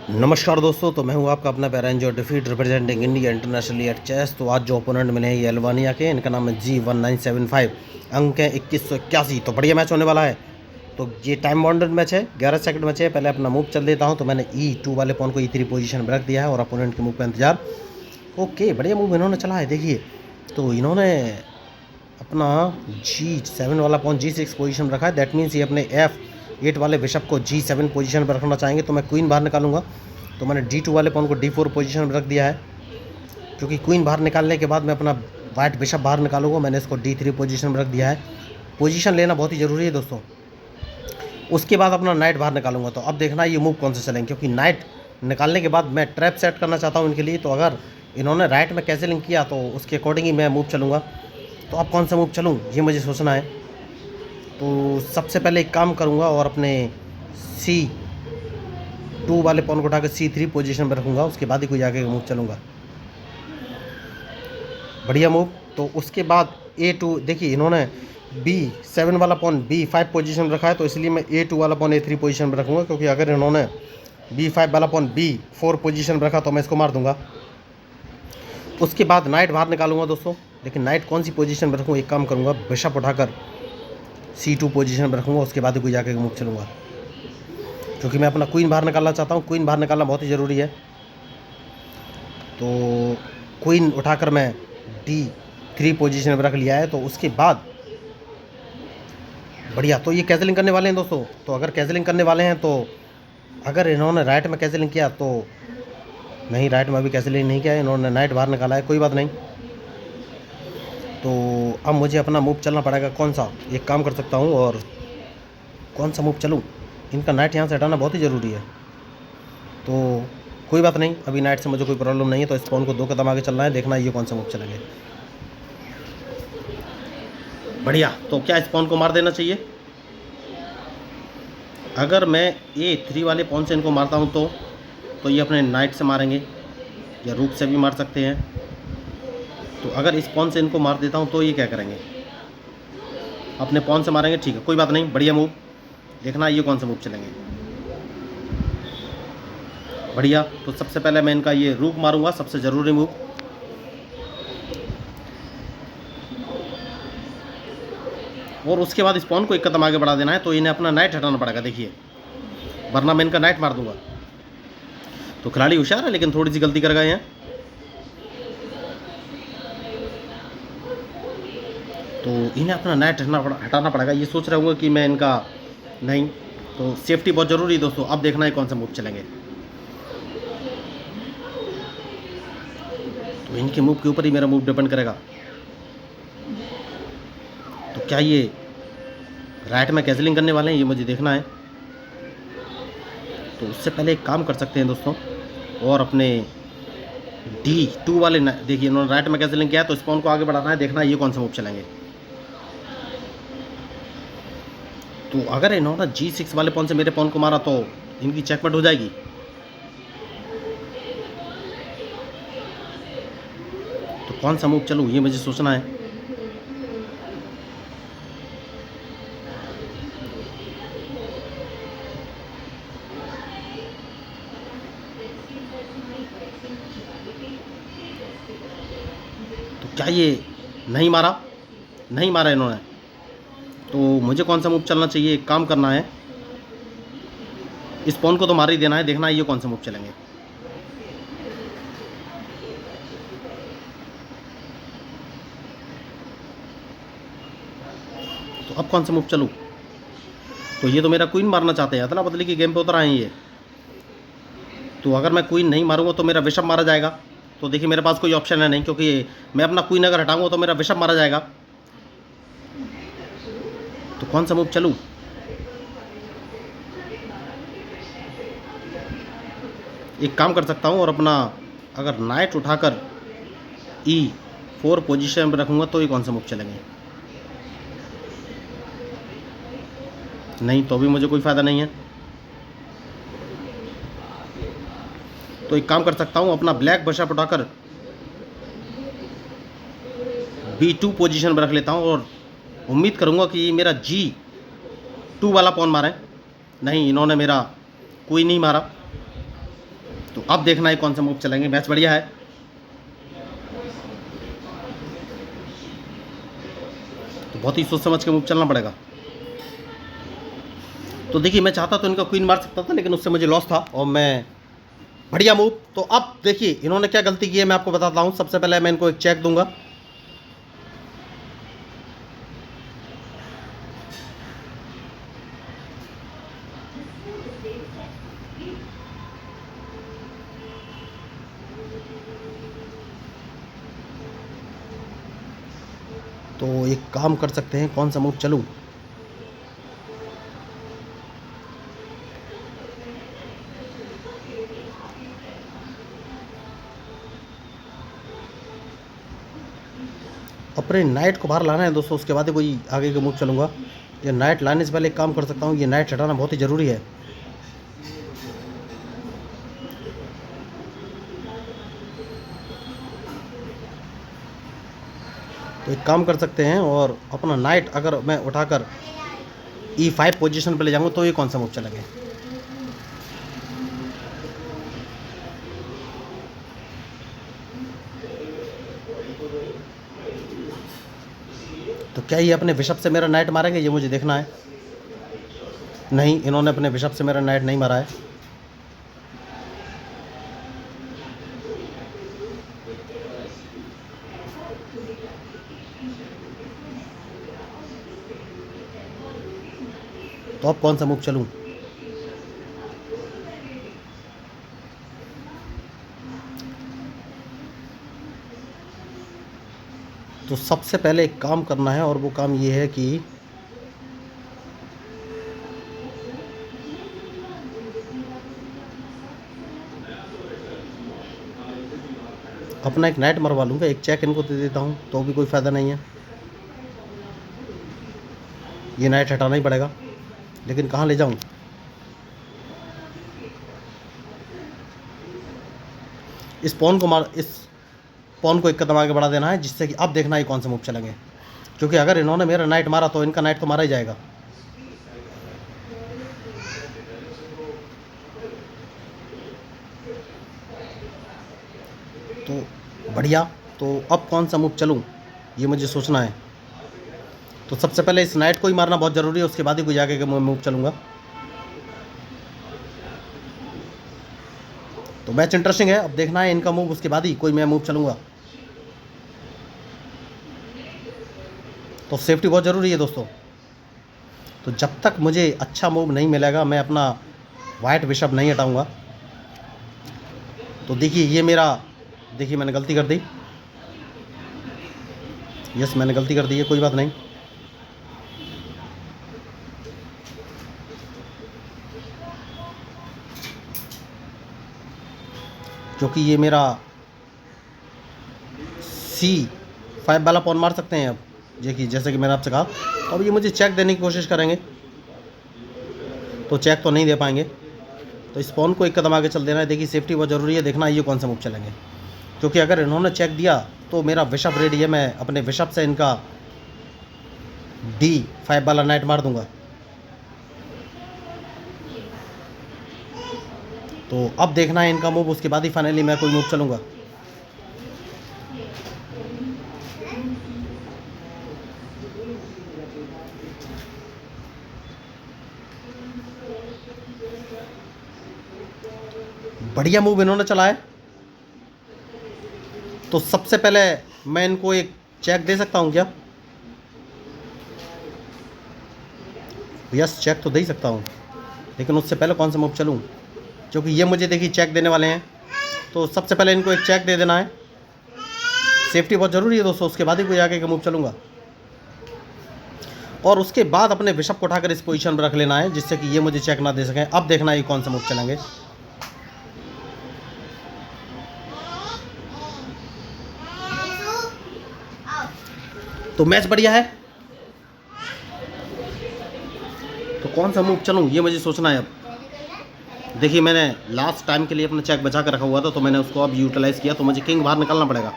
नमस्कार दोस्तों, तो मैं हूं आपका अपना पैरेंजो डिफीट representing India internationally at chess. तो आज जो ओपोनेंट मिले हैं ये अल्बानिया के, इनका नाम है G1975, अंक है 2181। तो बढ़िया मैच होने वाला है। तो ये टाइम बाउंडेड मैच है, 11 सेकंड मैच है। पहले अपना मूव चल देता हूं। तो मैंने E2 वाले पॉन को E3 पोजीशन में रख दिया है और अपोनेंट के मूव का इंतजार। ओके, बढ़िया मूव इन्होंने चला है, देखिए। तो इन्होंने अपना G7 वाला पॉन G6 पोजीशन में रखा है। दैट मीन्स ये अपने F8 वाले बिशप को G7 पोजीशन पर रखना चाहेंगे। तो मैं क्वीन बाहर निकालूंगा। तो मैंने D2 वाले पॉन को D4 पोजीशन में रख दिया है, क्योंकि क्वीन बाहर निकालने के बाद मैं अपना वाइट बिशप बाहर निकालूंगा। मैंने इसको D3 पोजीशन में रख दिया है। पोजीशन लेना बहुत ही ज़रूरी है दोस्तों। उसके बाद अपना नाइट बाहर निकालूंगा। तो अब देखना ये मूव कौन से चलेंगे, क्योंकि नाइट निकालने के बाद मैं ट्रैप सेट करना चाहता हूँ इनके लिए। तो अगर इन्होंने राइट में कैंसिलिंग किया तो उसके अकॉर्डिंग ही मैं मूव चलूँगा। तो अब कौन सा मूव चलूँ ये मुझे सोचना है। तो सबसे पहले एक काम करूँगा और अपने C2 वाले पॉन को उठाकर C3 पोजीशन पर रखूँगा। उसके बाद ही कोई आगे का मूव चलूँगा। बढ़िया मूव। तो उसके बाद A2, देखिए इन्होंने B7 वाला पॉन B5 पोजीशन में रखा है, तो इसलिए मैं A2 वाला पॉन A3 पोजीशन में रखूँगा। क्योंकि अगर इन्होंने B5 वाला पॉन B4 पोजीशन में रखा तो मैं इसको मार दूंगा। उसके बाद नाइट बाहर निकालूंगा दोस्तों। लेकिन नाइट कौन सी पोजीशन में रखूँ, एक काम करूँगा, बिशप उठाकर C2 पोजीशन में रखूँगा। उसके बाद ही कोई जाके मूव चलूँगा, क्योंकि मैं अपना क्वीन बाहर निकालना चाहता हूँ। क्वीन बाहर निकालना बहुत ही ज़रूरी है। तो क्वीन उठाकर मैं D3 पोजीशन में रख लिया है। तो उसके बाद बढ़िया, तो ये कैंसिलिंग करने वाले हैं दोस्तों। तो अगर कैंसिलिंग करने वाले हैं, तो अगर इन्होंने राइट में कैंसिलिंग किया तो नहीं, राइट में अभी कैंसिलिंग नहीं किया है, इन्होंने नाइट बाहर निकाला है, कोई बात नहीं। तो अब मुझे अपना मूव चलना पड़ेगा। कौन सा एक काम कर सकता हूँ और कौन सा मूव चलूँ, इनका नाइट यहाँ से हटाना बहुत ही ज़रूरी है। तो कोई बात नहीं, अभी नाइट से मुझे कोई प्रॉब्लम नहीं है। तो इस पॉन को 2 कदम आगे चलना है, देखना ये कौन सा मूव चलेंगे। बढ़िया, तो क्या इस पॉन को मार देना चाहिए। अगर मैं A3 वाले पॉन से इनको मारता हूँ तो ये अपने नाइट से मारेंगे या रूक से भी मार सकते हैं। तो अगर इस पॉन से इनको मार देता हूँ तो ये क्या करेंगे, अपने पॉन से मारेंगे। ठीक है, कोई बात नहीं, बढ़िया मूव। देखना ये कौन सा मूव चलेंगे। बढ़िया, तो सबसे पहले मैं इनका ये रूक मारूंगा, सबसे ज़रूरी मूव। और उसके बाद इस पॉन को 1 कदम आगे बढ़ा देना है। तो इन्हें अपना नाइट हटाना पड़ेगा, देखिए, वरना मैं इनका नाइट मार दूंगा। तो खिलाड़ी होशियार है, लेकिन थोड़ी सी गलती कर गए हैं। तो इन्हें अपना नाइट हटाना पड़ेगा। ये सोच रहे होंगे कि मैं इनका नहीं, तो सेफ्टी बहुत ज़रूरी है दोस्तों। अब देखना है कौन सा मूव चलेंगे। तो इनके मूव के ऊपर ही मेरा मूव डिपेंड करेगा। तो क्या ये राइट में कैंसिलिंग करने वाले हैं, ये मुझे देखना है। तो उससे पहले एक काम कर सकते हैं दोस्तों, और अपने D2 वाले, देखिए इन्होंने राइट में कैंसिलिंग किया है, तो इस पॉन को आगे बढ़ाना है, देखना है ये कौन सा मूव चलेंगे। तो अगर इन्होंने G6 वाले पॉन से मेरे पॉन को मारा तो इनकी चेकमेट हो जाएगी। तो कौन सा मूव चलूँ ये मुझे सोचना है। तो क्या ये नहीं मारा, नहीं मारा इन्होंने, तो मुझे कौन सा मूव चलना चाहिए। एक काम करना है, इस पॉन को तो मार ही देना है, देखना है ये कौन सा मूव चलेंगे। तो अब कौन सा मूव चलूँ। तो ये तो मेरा क्वीन मारना चाहते हैं, अदला बदली की गेम पे उतर आए हैं ये। तो अगर मैं क्वीन नहीं मारूंगा तो मेरा बिशप मारा जाएगा। तो देखिए मेरे पास कोई ऑप्शन है नहीं, क्योंकि मैं अपना क्वीन अगर हटाऊंगा तो मेरा बिशप मारा जाएगा। तो कौन सा मूव चलूँ। एक काम कर सकता हूँ और अपना अगर नाइट उठाकर E4 पोजीशन पर रखूँगा तो ये कौन सा मूव चलेंगे। नहीं, तो भी मुझे कोई फ़ायदा नहीं है। तो एक काम कर सकता हूँ, अपना ब्लैक बिशप उठाकर B2 पोजीशन पर रख लेता हूँ और उम्मीद करूँगा कि मेरा G2 वाला पॉन मारें। नहीं, इन्होंने मेरा क्वीन नहीं मारा। तो अब देखना है कौन सा मूव चलेंगे। मैच बढ़िया है, तो बहुत ही सोच समझ के मूव चलना पड़ेगा। तो देखिए मैं चाहता तो इनका क्वीन मार सकता था, लेकिन उससे मुझे लॉस था और मैं बढ़िया मूव। तो अब देखिए इन्होंने क्या गलती की है मैं आपको बताता हूँ। सबसे पहले मैं इनको एक चेक दूंगा, तो एक काम कर सकते हैं, कौन सा मूव चलूं। अपने नाइट को बाहर लाना है दोस्तों, उसके बाद ही कोई आगे का मूव चलूंगा। ये नाइट लाने से पहले एक काम कर सकता हूँ, ये नाइट हटाना बहुत ही ज़रूरी है। तो एक काम कर सकते हैं, और अपना नाइट अगर मैं उठाकर E5 पोजीशन पे ले जाऊंगा तो ये कौन सा मूव चलेंगे। तो क्या ये अपने बिशप से मेरा नाइट मारेंगे, ये मुझे देखना है। नहीं, इन्होंने अपने बिशप से मेरा नाइट नहीं मारा है। तो अब कौन सा मूव चलूं। तो सबसे पहले एक काम करना है, और वो काम ये है कि अपना एक नाइट मरवा लूँगा, एक चेक इनको दे देता हूँ तो भी कोई फ़ायदा नहीं है। ये नाइट हटाना ही पड़ेगा, लेकिन कहाँ ले जाऊँ। इस पॉन को एक कदम आगे बढ़ा देना है, जिससे कि अब देखना है कौन सा मूव चलेंगे। क्योंकि अगर इन्होंने मेरा नाइट मारा तो इनका नाइट तो मारा ही जाएगा। तो बढ़िया, तो अब कौन सा मूव चलूँ ये मुझे सोचना है। तो सबसे पहले इस नाइट को ही मारना बहुत ज़रूरी है, उसके बाद ही कोई आगे के मूव चलूँगा। तो मैच इंटरेस्टिंग है, अब देखना है इनका मूव, उसके बाद ही कोई मैं मूव चलूँगा। तो सेफ्टी बहुत ज़रूरी है दोस्तों। तो जब तक मुझे अच्छा मूव नहीं मिलेगा मैं अपना वाइट बिशप नहीं हटाऊँगा। तो देखिए ये मेरा, देखिए मैंने गलती कर दी। यस, मैंने गलती कर दी है, कोई बात नहीं। क्योंकि ये मेरा C5 वाला पॉन मार सकते हैं अब, देखिए जैसे कि मैंने आपसे कहा। तो अब ये मुझे चेक देने की कोशिश करेंगे, तो चेक तो नहीं दे पाएंगे। तो इस पॉन को एक कदम आगे चल देना है। देखिए सेफ्टी बहुत ज़रूरी है, देखना ये कौन सा मूव चलेंगे। क्योंकि अगर इन्होंने चेक दिया तो मेरा बिशप रेडी है, मैं अपने बिशप से इनका D5 वाला नाइट मार दूंगा। तो अब देखना है इनका मूव, उसके बाद ही फाइनली मैं कोई मूव चलूँगा। बढ़िया मूव इन्होंने चला है। तो सबसे पहले मैं इनको एक चेक दे सकता हूँ क्या। यस, चेक तो दे ही सकता हूँ, लेकिन उससे पहले कौन सा मूव चलूँ, क्योंकि ये मुझे देखिए चेक देने वाले हैं। तो सबसे पहले इनको एक चेक दे देना है। सेफ्टी बहुत ज़रूरी है दोस्तों, उसके बाद ही कोई आगे का मूव चलूँगा। और उसके बाद अपने बिशप को उठाकर इस पोजीशन पर रख लेना है, जिससे कि ये मुझे चेक ना दे सकें। अब देखना है कौन सा मूव चलेंगे। तो मैच बढ़िया है, तो कौन सा मूव चलूँ ये मुझे सोचना है। अब देखिए मैंने लास्ट टाइम के लिए अपना चेक बचा कर रखा हुआ था, तो मैंने उसको अब यूटिलाइज़ किया। तो मुझे किंग बाहर निकालना पड़ेगा।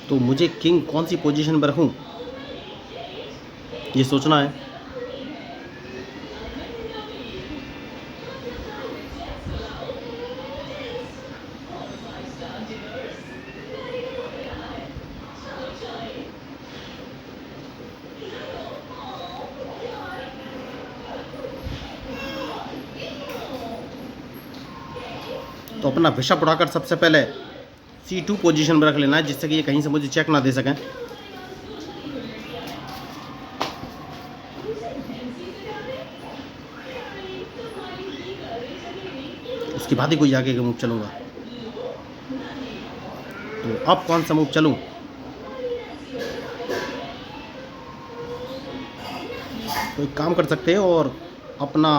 तो मुझे किंग कौन सी पोजीशन पर रखूं, ये सोचना है। तो अपना बिशप उठाकर सबसे पहले C2 पोजीशन पर रख लेना है, जिससे कि ये कहीं से मुझे चेक ना दे सकें। उसके बाद ही कोई आगे का मूव चलूँगा। तो अब कौन सा मूव चलूँ, तो एक काम कर सकते हैं और अपना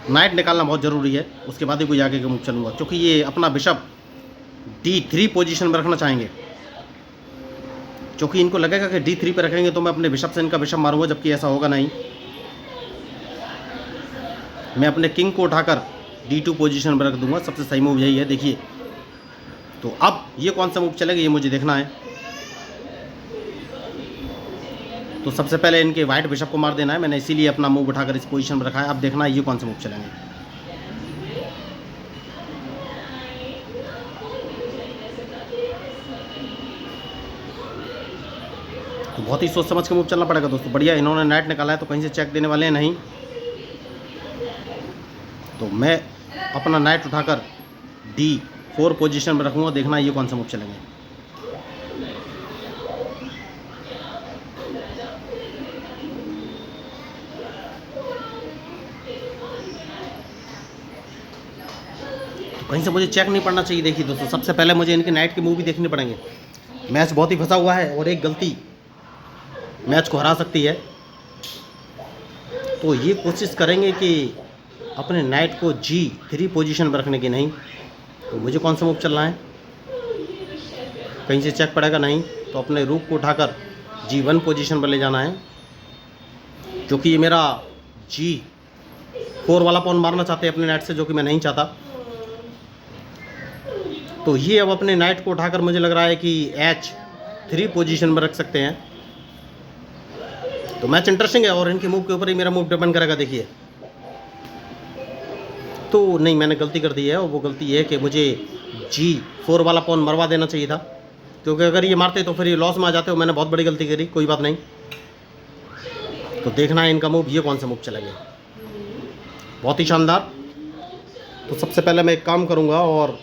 नाइट निकालना बहुत ज़रूरी है, उसके बाद ही कोई आगे का मूव चलूँगा, क्योंकि ये अपना बिशप D3 पोजीशन में रखना चाहेंगे। क्योंकि इनको लगेगा कि D3 पे रखेंगे तो मैं अपने बिशप से इनका बिशप मारूंगा, जबकि ऐसा होगा नहीं। मैं अपने किंग को उठाकर D2 पोजीशन पर रख दूंगा, सबसे सही मूव यही है। देखिए, तो अब ये कौन सा मूव चलेगा ये मुझे देखना है। तो सबसे पहले इनके वाइट बिशप को मार देना है, मैंने इसीलिए अपना मूव उठाकर इस पोजीशन पर रखा है। अब देखना है ये कौन सा मूव चलेंगे। तो बहुत ही सोच समझ के मूव चलना पड़ेगा दोस्तों। बढ़िया, इन्होंने नाइट निकाला है तो कहीं से चेक देने वाले हैं नहीं। तो मैं अपना नाइट उठाकर D4 पोजीशन पर रखूँगा, देखना ये कौन सा मूव चलेंगे। तो कहीं से मुझे चेक नहीं पड़ना चाहिए। देखिए दोस्तों, सबसे पहले मुझे इनके नाइट के मूव भी देखने पड़ेंगे। मैच बहुत ही फंसा हुआ है और एक गलती मैच को हरा सकती है। तो ये कोशिश करेंगे कि अपने नाइट को G3 पोजीशन पर रखने की नहीं। तो मुझे कौन सा मूव चलना है, कहीं से चेक पड़ेगा नहीं। तो अपने रूक को उठाकर G1 पोजीशन पर ले जाना है, क्योंकि ये मेरा G4 वाला पॉन मारना चाहते हैं अपने नाइट से, जो कि मैं नहीं चाहता। तो ये अब अपने नाइट को उठाकर मुझे लग रहा है कि H3 पोजीशन पर रख सकते हैं। तो मैच इंटरेस्टिंग है और इनके मूव के ऊपर ही मेरा मूव डिपेंड करेगा। देखिए, तो नहीं, मैंने गलती कर दी है, और वो गलती ये है कि मुझे G4 वाला पॉन मरवा देना चाहिए था, क्योंकि अगर ये मारते तो फिर ये लॉस में आ जाते हो। मैंने बहुत बड़ी गलती करी, कोई बात नहीं। तो देखना है इनका मूव, ये कौन सा मूव चलेगा। बहुत ही शानदार। तो सबसे पहले मैं एक काम करूँगा और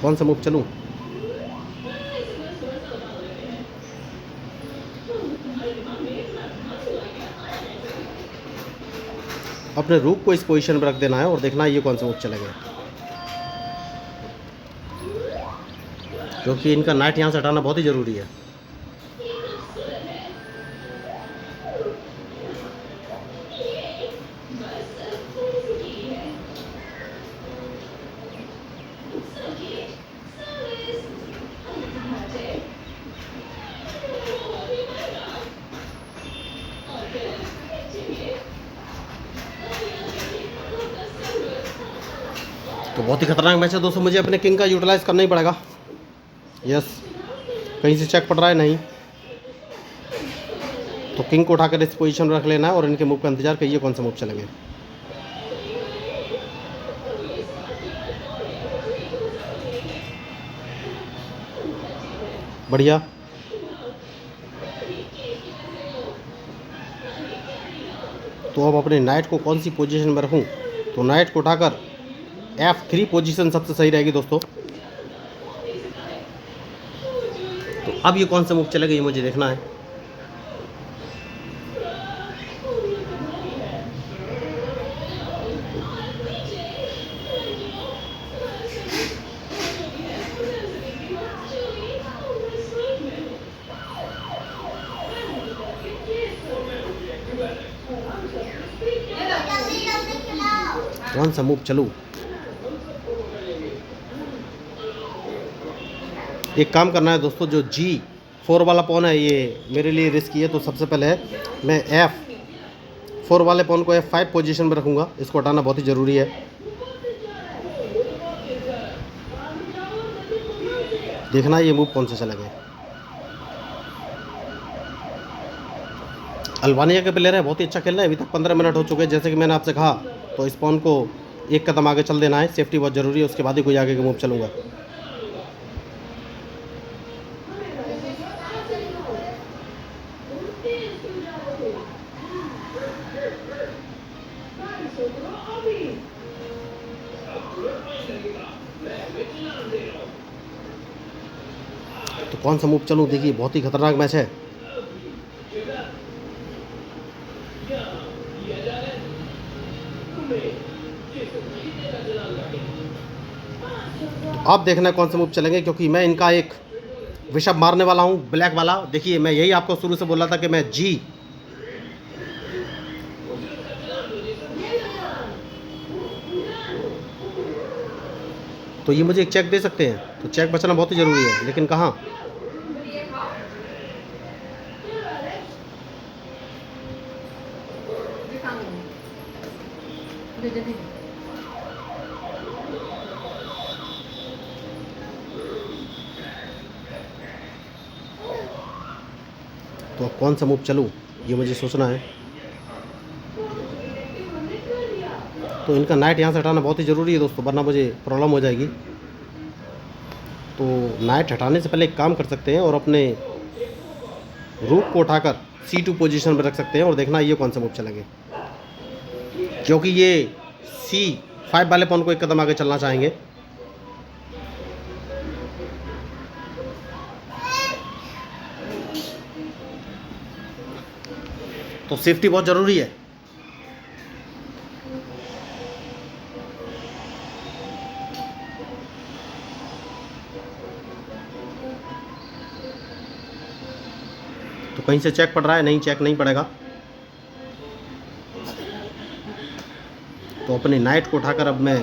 कौन सा मूव चलूँ। अपने रूक को इस पोजीशन पर रख देना है और देखना है ये कौन सा मूव चलेगा, क्योंकि इनका नाइट यहाँ से हटाना बहुत ही ज़रूरी है। तो बहुत ही खतरनाक मैच है दोस्तों, मुझे अपने किंग का यूटिलाइज करना ही पड़ेगा। यस, कहीं से चेक पड़ रहा है नहीं। तो किंग को उठाकर इस पोजीशन में रख लेना है और इनके मूव का इंतजार करिए कौन सा मूव चलेंगे। बढ़िया। तो अब अपने नाइट को कौन सी पोजीशन में रखूं, तो नाइट को उठाकर F3 पोजीशन सबसे सही रहेगी दोस्तों। तो अब ये कौन सा मूव चलेगा ये मुझे देखना है। कौन सा मूव चलूं। एक काम करना है दोस्तों, जो G4 वाला पॉन है ये मेरे लिए रिस्की है। तो सबसे पहले मैं 4 वाले पॉन को F5 पोजीशन में रखूँगा, इसको हटाना बहुत ही ज़रूरी है। देखना ये मूव कौन से चलेंगे। अल्बानिया के प्लेयर है, बहुत ही अच्छा खेल रहे हैं। अभी तक 15 मिनट हो चुके हैं। जैसे कि मैंने आपसे कहा, तो इस पॉन को एक कदम आगे चल देना है, सेफ्टी बहुत ज़रूरी है, उसके बाद ही कोई आगे का मूव चलूँगा। तो कौन सा मूव चलूँ, देखिए बहुत ही खतरनाक मैच है। तो अब देखना कौन से मूव चलेंगे, क्योंकि मैं इनका एक विशप मारने वाला हूँ, ब्लैक वाला। देखिए मैं यही आपको शुरू से बोला था कि मैं जी तो ये मुझे एक चेक दे सकते हैं, तो चेक बचाना बहुत ही ज़रूरी है, लेकिन कहाँ। तो अब कौन सा मूव चलूँ, ये मुझे सोचना है। तो इनका नाइट यहाँ से हटाना बहुत ही ज़रूरी है दोस्तों, वरना मुझे प्रॉब्लम हो जाएगी। तो नाइट हटाने से पहले एक काम कर सकते हैं और अपने रूक को उठाकर C2 पोजीशन पर रख सकते हैं, और देखना ये कौन सा मूव चलेंगे, क्योंकि ये C5 वाले पॉन को एक कदम आगे चलना चाहेंगे। तो सेफ्टी बहुत ज़रूरी है। तो कहीं से चेक पड़ रहा है, नहीं चेक नहीं पड़ेगा। तो अपनी नाइट को उठाकर अब मैं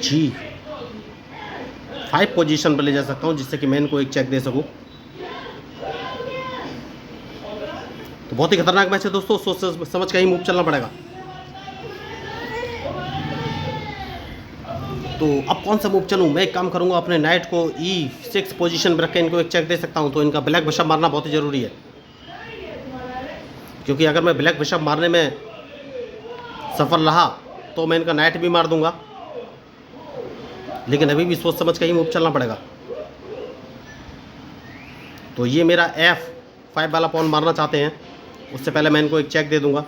G5 पोजीशन पर ले जा सकता हूं, जिससे कि मैं इनको एक चेक दे सकूं। तो बहुत ही खतरनाक मैच है दोस्तों, सोच समझ के ही मूव चलना पड़ेगा। तो अब कौन सा मूव चलूं, मैं एक काम करूंगा, अपने नाइट को E6 पोजीशन पर रख के इनको एक चेक दे सकता हूं। तो इनका ब्लैक बिशप मारना बहुत ही ज़रूरी है, क्योंकि अगर मैं ब्लैक बिशप मारने में सफल रहा तो मैं इनका नाइट भी मार दूंगा, लेकिन अभी भी सोच समझ के ही मूव चलना पड़ेगा। तो ये मेरा F5 वाला पॉन मारना चाहते हैं, उससे पहले मैं इनको एक चेक दे दूंगा,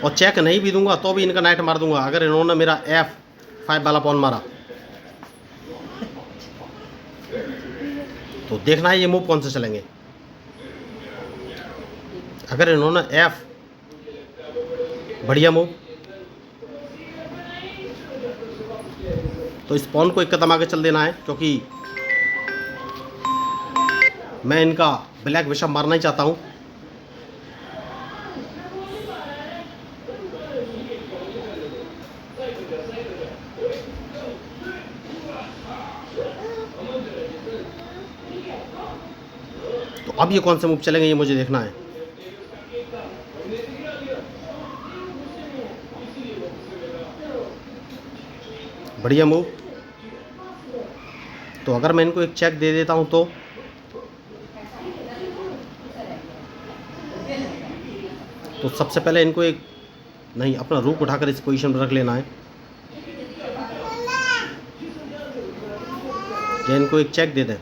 और चेक नहीं भी दूंगा तो भी इनका नाइट मार दूंगा अगर इन्होंने मेरा F5 वाला पॉन मारा। तो देखना है ये मूव कौन से चलेंगे। अगर इन्होंने F, बढ़िया मूव, तो इस पॉन को एक कदम आगे चल देना है, क्योंकि मैं इनका ब्लैक बिशप मारना ही चाहता हूं। तो अब ये कौन से मूव चलेंगे, ये मुझे देखना है। बढ़िया मूव। तो अगर मैं इनको एक चेक दे देता हूं तो सबसे पहले इनको एक नहीं, अपना रूक उठाकर इस पोजीशन पर रख लेना है, या इनको एक चेक दे दें।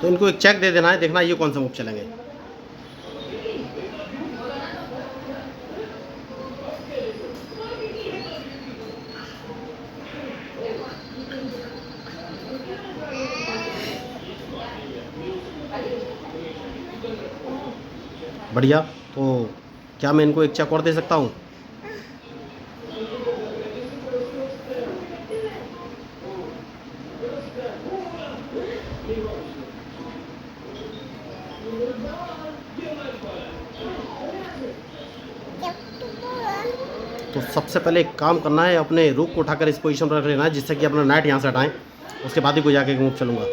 तो इनको एक चेक दे देना है, देखना ये कौन सा मूव चलेंगे। बढ़िया। तो क्या मैं इनको एक चेक और दे सकता हूँ? तो सबसे पहले एक काम करना है, अपने रूक को उठाकर इस पोजीशन पर रख लेना है, जिससे कि अपना नाइट यहाँ से हटाएं, उसके बाद ही कोई आगे मूव चलूँगा।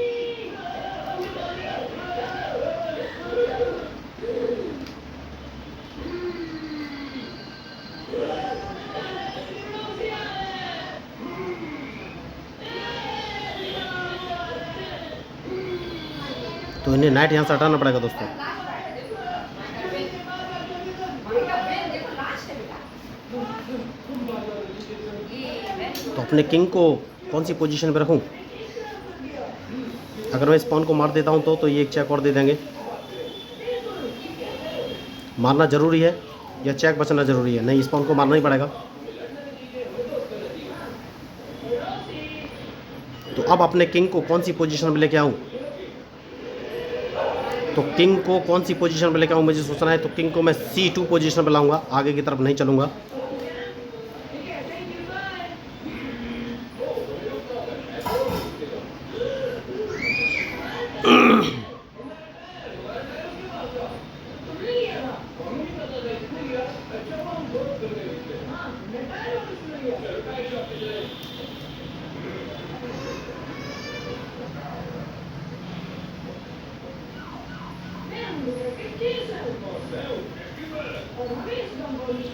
तो इन्हें नाइट यहाँ से हटाना पड़ेगा दोस्तों। तो अपने किंग को कौन सी पोजीशन पे रखूं? अगर मैं इस पॉन को मार देता हूं तो ये एक चेक और दे देंगे। मारना ज़रूरी है या चेक बचना ज़रूरी है? नहीं, इस पॉन को मारना ही पड़ेगा। तो अब अपने किंग को कौन सी पोजीशन पे लेके आऊं? तो किंग को कौन सी पोजीशन पे लेके आऊं मुझे सोचना है। तो किंग को मैं C2 पोजीशन पे लाऊंगा, आगे की तरफ नहीं चलूंगा।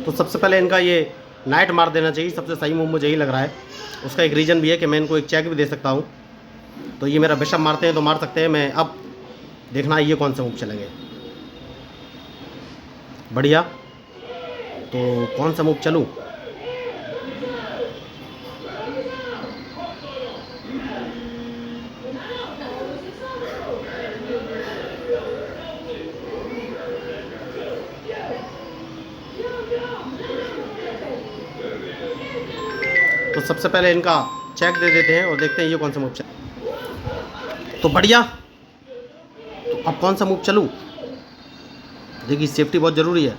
तो सबसे पहले इनका ये नाइट मार देना चाहिए, सबसे सही मूव मुझे यही लग रहा है। उसका एक रीज़न भी है कि मैं इनको एक चेक भी दे सकता हूँ। तो ये मेरा बिशप मारते हैं तो मार सकते हैं। मैं अब देखना है ये कौन से मूव चलेंगे। बढ़िया, तो कौन सा मूव चलूँ? तो सबसे पहले इनका चेक दे देते हैं और देखते हैं ये कौन सा मूव चले। तो बढ़िया, तो अब कौन सा मूव चलूँ? देखिए सेफ्टी बहुत ज़रूरी है।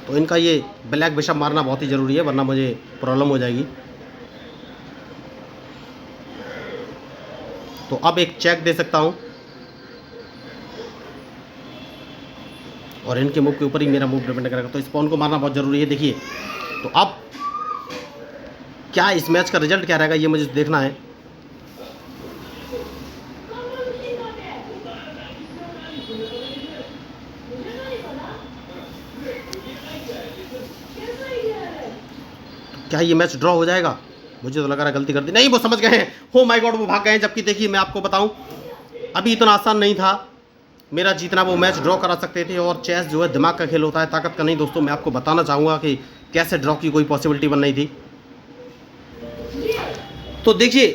तो इनका ये ब्लैक बिशप मारना बहुत ही ज़रूरी है, वरना मुझे प्रॉब्लम हो जाएगी। तो अब एक चेक दे सकता हूँ और इनके मूव के ऊपर ही मेरा मूव डिपेंड करेगा। तो इस पॉन को मारना बहुत ज़रूरी है। देखिए, तो अब क्या इस मैच का रिजल्ट क्या रहेगा ये मुझे देखना है। क्या ये मैच ड्रॉ हो जाएगा? मुझे तो लग रहा है गलती कर दी। नहीं, वो समझ गए हैं। हो माय गॉड, वो भाग गए हैं। जबकि देखिए मैं आपको बताऊं, अभी इतना आसान नहीं था मेरा जीतना। वो मैच ड्रॉ करा सकते थे। और चेस जो है दिमाग का खेल होता है, ताकत का नहीं दोस्तों। मैं आपको बताना चाहूँगा कि कैसे ड्रॉ की कोई पॉसिबिलिटी बन नहीं थी। तो देखिए,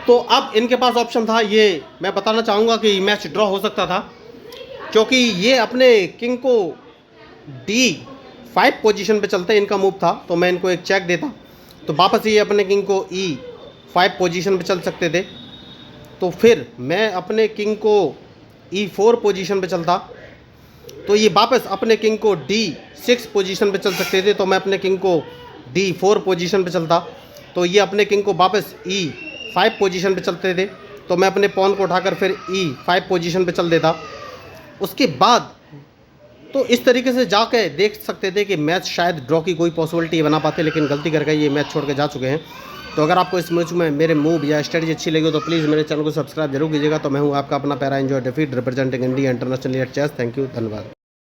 तो अब इनके पास ऑप्शन था, ये मैं बताना चाहूँगा कि मैच ड्रॉ हो सकता था, क्योंकि ये अपने किंग को D5 पोजीशन पे चलते इनका मूव था। तो मैं इनको एक चेक देता तो वापस ये अपने किंग को E5 पोजीशन पे चल सकते थे। तो फिर मैं अपने किंग को E4 पोजीशन पे चलता तो ये वापस अपने किंग को D6 पोजीशन पे चल सकते थे। तो मैं अपने किंग को D4 पोजीशन पे चलता तो ये अपने किंग को वापस E5 पोजीशन पे चलते थे। तो मैं अपने पॉन को उठाकर फिर E5 पोजीशन पे चल देता। उसके बाद तो इस तरीके से जाके देख सकते थे कि मैच शायद ड्रॉ की कोई पॉसिबिलिटी बना पाते, लेकिन गलती करके ये मैच छोड़ के जा चुके हैं। तो अगर आपको इस मैच में मेरे मूव या स्ट्रेटजी अच्छी लगी तो प्लीज़ मेरे चैनल को सब्सक्राइब जरूर कीजिएगा। तो मैं हूँ आपका अपना पैरा एंजॉय डिफीट representing India internationally at chess. Thank you, धन्यवाद।